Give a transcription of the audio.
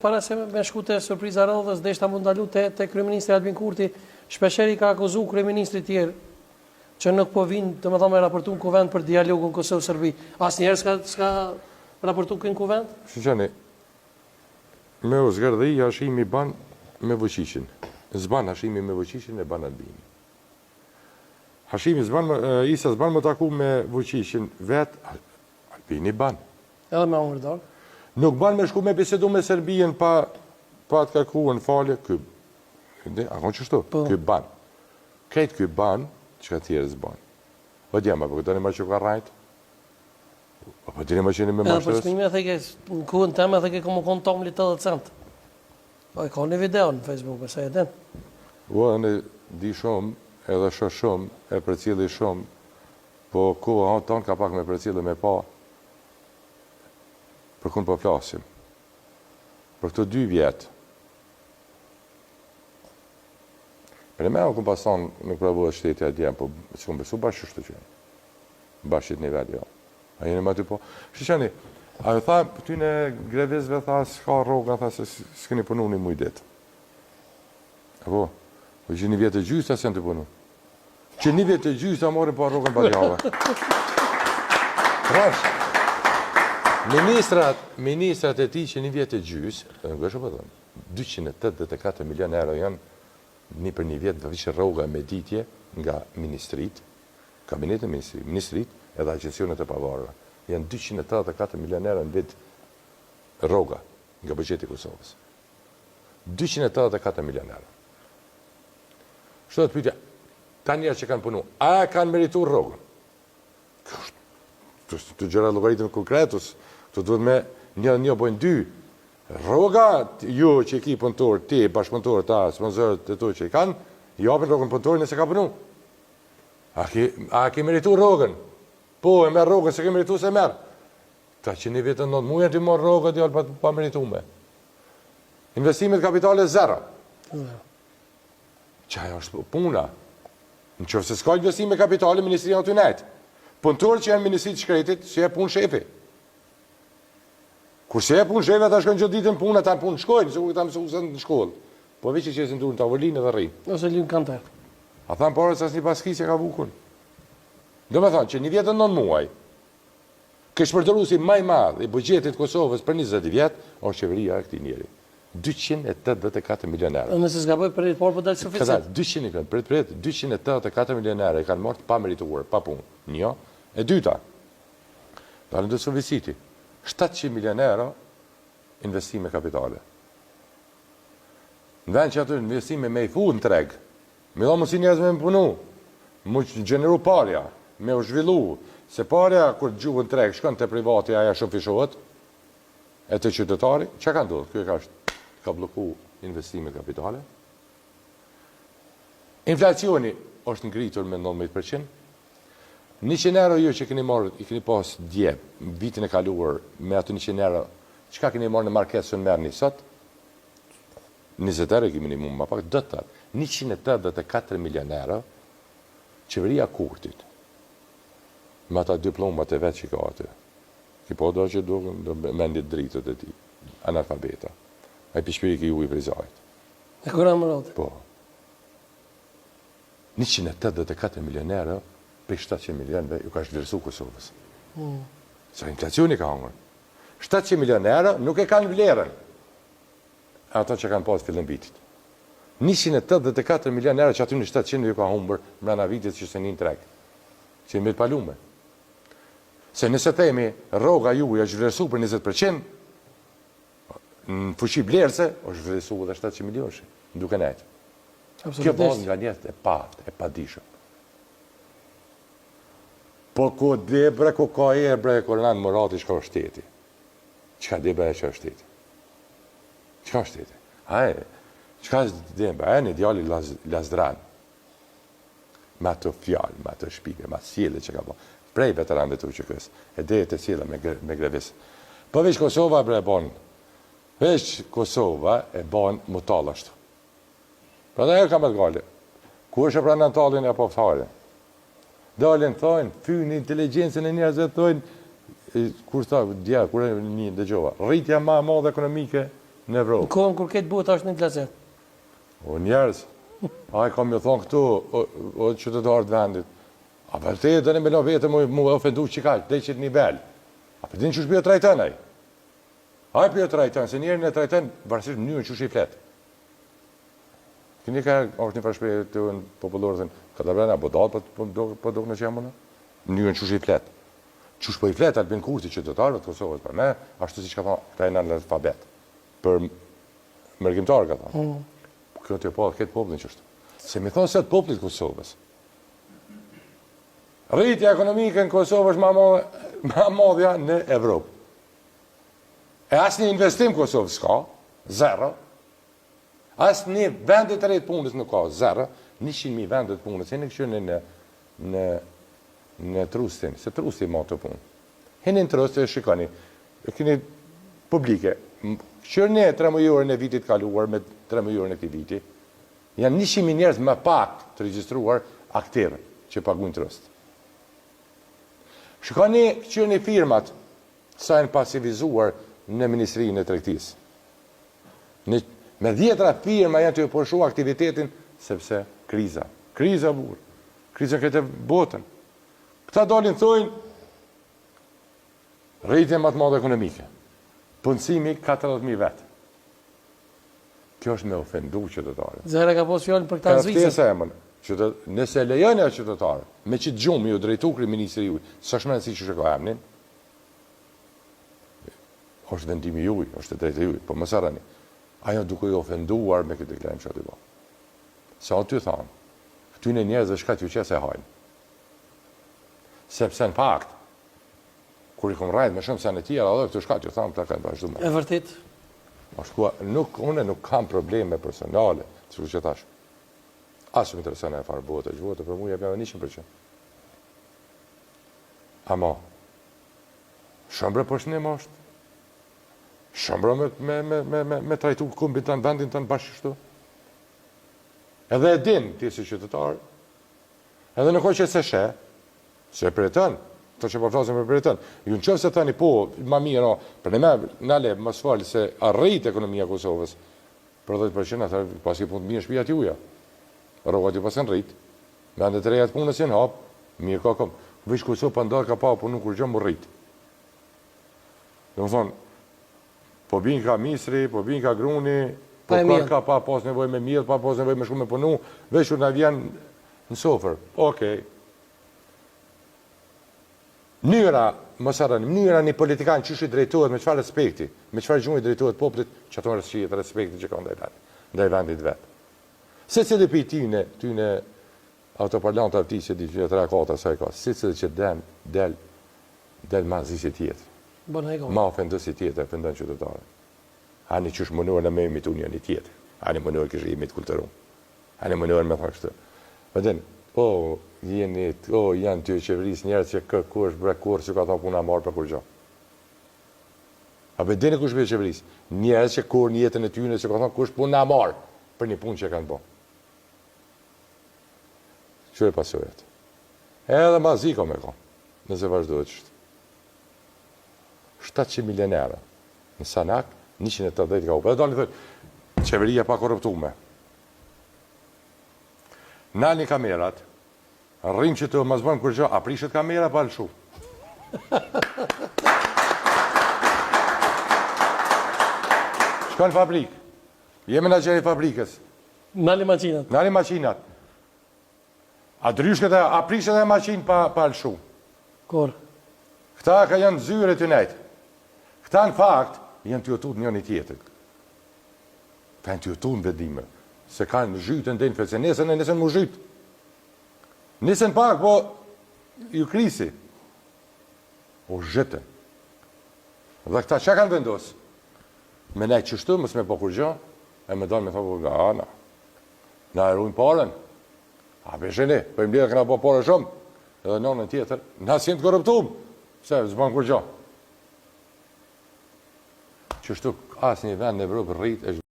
Para se me shku te surpriza rrodhës, deshta mund ndalu te kryeministri Albin Kurti, shpeshher I ka akuzu kryeministrit tjerë që nuk po vinë, domethënë me raportu në kuvend për dialogun Kosovë-Serbi. Asnjëherë s'ka raportu në kuvend? Shqeni, me o zgardhi hashimi ban me vëqishin. Zban hashimi me vëqishin e ban Albini. Hashimi Isa zban më taku me vëqishin vet, Albini ban. Edhe me Ongërdor. Nuk ban me shku me bisedu me Serbien pa të kërkuar falje, akon qështu, ky ban. Krejt ky ban, që ka tjerë zban. O djema, për këtëni ma që ka rajt? Po dini ma qeni me ma shtërës? Edhe për shmime e theke, në kuën teme, theke këmë konë tomli 80 cent. Po e ka një video në Facebook, e se e den. Ua, në di shumë, edhe shë shumë, e për cili shumë, po koha tonë ka pak me për cili me pa, për kënë po flasim. Për këto 2 vjetë. Për e me kënë pasan nuk pravuat shteti a djemë, po që kënë besu bashkë shtë që. Bashkët nivel, jo. A jeni ma ty po. Shqeni, a ju tha, ty në grevizve tha, s'ka roga, tha, se s'keni punu një mujdet. Apo, po që 1 vjetë e gjysë, ta s'janë të punu. Që 1 vjetë e gjysë, ta morin pa rogën pa djave. Rash. Ministrat e ti që 1 vjetë e gjysë, në gëshë për dhëmë, 284 milion euro janë një për 1 vjetë vëvishë rroga me ditje nga ministrit, kabinetin ministrit edhe agencionet e pavarëve. Janë 284 milion euro në vjetë rroga nga buxheti Kosovës. 284 milion euro. Shto të pyetja, ta njerë që kanë punu, a kanë meritur rrogën? Të gjëra logaritën konkretus, të duhet me një bojnë 2. Rroga, ju që I ki punëtor, ti, bashkëpunëtor, ta, sponsorët e tu që I kanë, japin rrogën punëtorin nëse ka punu. A ki meritu rrogën? Po, e merë rrogën, se ki meritu se merë. Ta që 1 vjetë 9 muaj ti morë rrogën, djallë pa meritu me. Investimet kapitale 0. Qaja është puna. Në qofë se s'ka investime kapitale, Ministri janë të nejtë. Punëtorë që janë ministrit shkretit, që e punë shefi. Kur që e punë shefi, ata shkojnë gjithë ditën punë, ata punë shkojnë, se ku këta mësë usën në shkollë. Po veç që esin durë në tavolinë dhe rrinë. Ose linë kanter. A thamë parës asë një paskisje ka bukun. Do me thonë që 1 vjetë 9 muaj, kështë përdërusi maj madhë I buxhetit Kosovës për 20 vjetë, është qeveria e këti njeri. 284 milion euro. Nëse s'ka bëj për por po dalë suficit. 284 milion euro I kanë marrë pa merituar, pa punë. Një. E dyta, dalën dhe suficiti. 700 milion euro investime kapitale. Në vend që atë investime me I fu në treg, me do mësi njerëz me më punu, më gjeneru parja, me u zhvillu, se parja, kur gjuhë në treg, shkën të privati, aja shumë fishohet, e të qytetari, që ka ndodhë? Kjo ka bloku investime kapitale. Inflacioni është ngritur me 19%. 100 euro ju që keni marrë, I keni pas dje, vitin e kaluar, me atë 100 euro, qka keni marrë në marketës në merë një sot? 20 euro kemi minimum, ma pak dëtar. 184 milion euro, qeveria Kurtit, me ata diplomat e vetë që ka atë. Ki po do që do mendit dritët e ti, analfabeta. A I pishpiri ki ju I prizajt. E kura më rote? Po. 184 milion euro, për 700 milionve, ju ka shvlerësu Kosovës. Sa inflacioni ka hongër. 700 milion euro nuk e kanë vlerën. Ato që kanë pas fillim vitit. 184 milion euro që aty në 700 ju ka hongër mrena vitit që se një treg. Që I me të palume. Se nëse themi rroga ju ja zhvlerësu për 20%, në fuqi blerëse, është zhvlerësu edhe 700 milionësh, duke nejtë. Kjo bëllë nga njëtë e padishëm. Po ku dhe bre, ku ka bre, kur në Murati shka është shteti. Qka dhe bre që është shteti? Qka është shteti? Aje, qka dhe bre, një djali Lazdran. Me ato fjallë, me ato shpike, me ato sjele që ka po. Prej veteran dhe tu që kësë. E dhe të sjele me grevis. Po veç Kosova bre bon. Veç Kosova e bon mutalashtu. Pra da e kam e të gale. Ku është e pra në talin e poftare? Dalin thojnë, fynë inteligencën e njerëzve thojnë, kur tha, dja, kur e një dëgjova, rritja ma madhe ekonomike në Evropë. Në kohën kur këtë buhet është në inflacion. O njerëz, ai kam ju thonë këtu, o qytetarët vendit, a vërtet dëni me lo vetë mu ofendu që ka, dhe që nivel. A për din që shpjo trajten ai? Ai për jo trajten, se njerën e trajten varësisht mënyrën që i flet. Këni ka është një përshpej të në popullorëtën, ka të brena, po dalë, po do në që jamë në? Mënyrën që i flet. Që shpo i flet Albin Kurti qytetarëve të Kosovës për me, ashtu si që ka thonë, këta e në alfabet. Për mërgjimtarë ka thonë. Kjo të po, këtë popullin që është. Se mi thonë se të popullit Kosovës. Rritja ekonomike në Kosovë është ma modhja në Evropë. E asë një investim Kosovë s'ka, zero. Asë një vendet të rejtë punës nuk ka, zero. 100.000 vendet punës, e në këshërë në trustin, se trustin ma të punë. Hini në trustin e shikoni, e kini publike, këshërë në 3 mujore në vitit kaluar me 3 mujore në këti viti, janë 100.000 njerëz më pak të registruar aktive që paguajnë trust. Shikoni këshërë në firmat sa janë pasivizuar në Ministrinë e Tregtisë. Me 10 firma janë të përshu aktivitetin sepse kriza. Kriza burë. Kriza këtë botën. Këta dalin thojnë rritje më të madhe ekonomike. Punësimi 40.000 vetë. Kjo është me ofendu qytetarët. Zëra ka posë fjallën për këta zvicën. Nëse lejoni e qytetarët, me që të gjumë ju drejtu kryeministri juj, së shmenë si që shëko emnin, është vendimi juj, është drejtë juj, po më sarani, ajo duke ju ofenduar me këtë deklarëm që aty ba. Sa aty thamë, këty në njerëzve shkat ju qese hajnë. Sepse në fakt, kur i kom rajtë me shumë se në tjera, edhe këtu shkat ju thamë, këta kanë vazhdu me. E vërtit? Une nuk kam probleme personale, që tash. Asë më interesën e farë bote, që bote për mu jep edhe 100%. Ama, shëmbre për shënim është. Shëmbra me trajtu kumbin të në vendin të në bashkështu. Edhe e din, ti si qytetar, edhe në kohë që se she, se për e tënë, të që përflasim për e tënë, ju në qëfë se tëni po, ma mirë, për në me, në le, më sfalë, se arrit ekonomia Kosovës, për 10%, atër pas i punë të mirë shpijat juja. Rogat ju pas në rrit, vendet të rejat punës jenë hapë, mirë ka kom, vish Kosovë për ndarë ka pa, po nuk kur gjë më rrit. Dhe më thonë, po bin ka misri, po bin ka gruni, po ka pa pas nevoj me mirë, pa pas nevoj me shku me punu, veç u në vjen në sofer. Okej. Mënyra, mësarën, mënyra një politikan që shi drejtohet me qëfar respekti, me qëfar gjunjë drejtohet poplit, që ato rësqijet respekti që ka ndaj vendit vetë. Se që dhe për tyne autoparlant të avti që di që 3-4 sa i ka, se që dhe që del ma zisi tjetër. Ma ofendësi tjetër, ofendën qytetarë. Ani qësh mënuar në me imitu një një tjetër. Ani mënuar kështë imit kulturun. Ani mënuar me thakë shtë. Vëdin, janë të qeveris njerës që kërë është brekur që ka ta puna marë për kur gjo. A vëdini kush për qeveris? Njerës që kërë një jetën e tyne që ka ta kush puna marë për një punë që kanë bo. Që e pasojet? Edhe ma ziko me ka, nëse vazhdojët qështë. 700 milionere në Sanak, 180 ka upe. Dhe dalë thëtë, qeveria pa korruptume. Nalni kamerat, rrim që të mazbën kur gjë, aprishet kamera pa lëshu. Shko në fabrik, jemi në gjeri fabrikës. Nalni maqinat. Nalni maqinat. A dryshket e aprishet e maqin pa lëshu. Kor? Këta ka janë zyre të nejtë. Këta në fakt, janë të jotut njën i tjetër. Ka janë të jotut në vedime. Se kanë zhytën dhe në fëtë, se nesën mu zhytë. Nesën pak, po, ju krisi. O zhytën. Dhe këta që kanë vendosë? Me nejtë qështu, mësë me po kur gjo, e me donë me thonë, na e rujnë parën. A besheni, po im lidhe këna po parë shumë. Edhe nonën tjetër, na si në të korruptum. Se, zbanë kur gjo. Qështu, asë një vend në Evropë rritë,